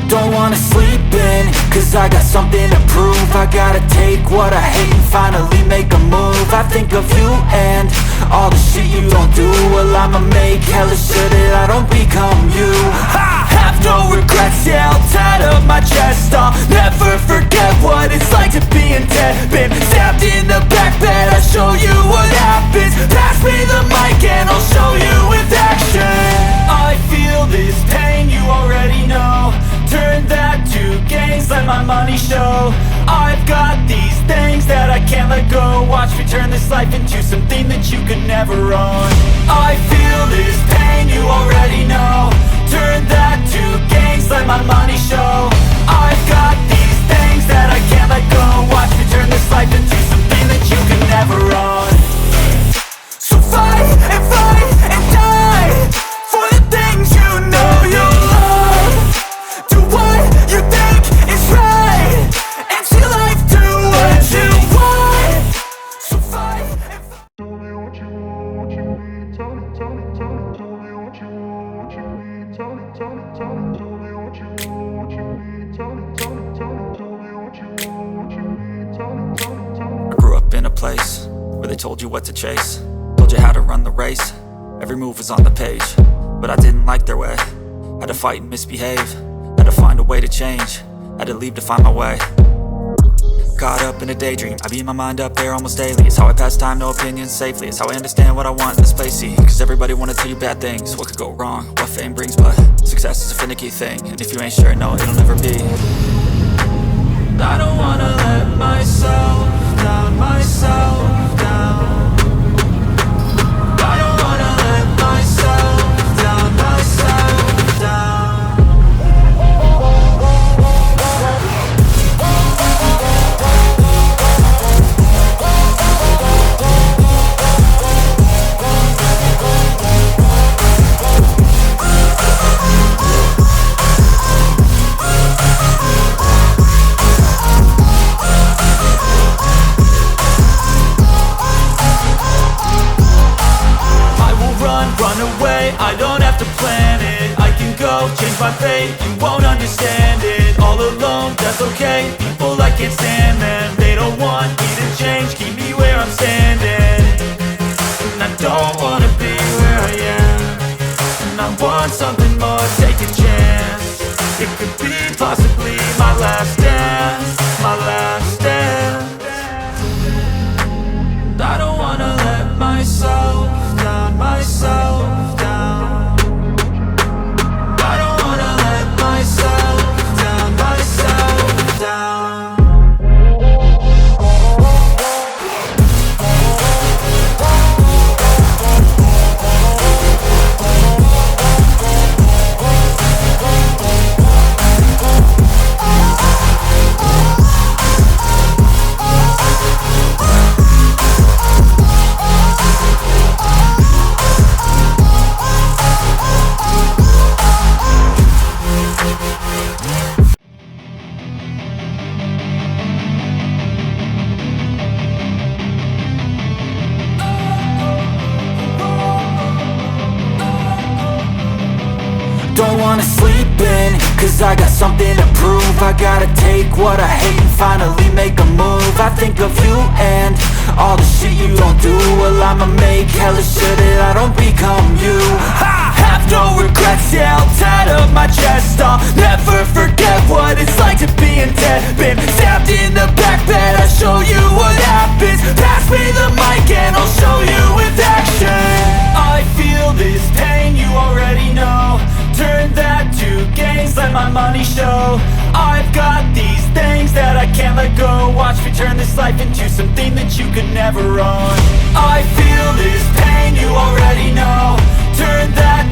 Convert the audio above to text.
Don't wanna sleep in, cause I got something to prove. I gotta take what I hate and finally make a move. I think of you and all the shit you don't do. Well, I'ma make hella sure that I don't become you. I have no regrets, yeah, I'll tie up my chest. I'll never forget what it's like to be in debt. Been stabbed in the back bed, I'll show you what happens. Pass me the mic and I'll show you with action. I feel this pain, you already know. Turn that to gains, let my money show. I've got these things that I can't let go. Watch me turn this life into something that you could never own. I feel this pain, you already know. Turn that to gains, let my money show. I've got these things that I can't let go. Watch me turn this life into something that you could never own. So fight and die for the things you know you love. Do what you think is right, and see life do what you want. So fight and fight. Tell me what you want, what you need. Tell me. Tell me what you want, what you need. Tell me. Tell me what you want, what you need. Tell me what you want, what you need. Tell me. I grew up in a place where they told you what to chase, told you how to run the race. Every move was on the page, but I didn't like their way. Had to fight and misbehave. Had to find a way to change, had to leave to find my way. Caught up in a daydream, I beat my mind up there almost daily. It's how I pass time, no opinions safely. It's how I understand what I want in this place, see. Cause everybody wanna tell you bad things, what could go wrong, what fame brings. But success is a finicky thing, and if you ain't sure, no, it'll never be. I don't wanna let myself down, myself down. I don't wanna let myself down, myself down. I don't have to plan it, I can go change my fate. You won't understand it, all alone, that's okay. People I can't stand them, they don't want me to change. Keep me where I'm standing, and I don't wanna be where I am. And I want something more, take a chance. It could be possibly my last dance, my last dance. I don't wanna let myself down, myself down. Don't wanna sleep in, cause I got something to prove. I gotta take what I hate and finally make a move. I think of you and all the shit you don't do. Well, I'ma make hella sure that I don't become you. I have no regrets, yeah, I'll tie up my chest. I'll never forget what it's like to be in debt. Been stabbed in the back bed, I'll show you what happens. Pass me the mic and I'll show you with action. I feel this pain, you already know. Turn that to gains, let my money show. I've got these things that I can't let go. Watch me turn this life into something that you could never own. I feel this pain, you already know. Turn that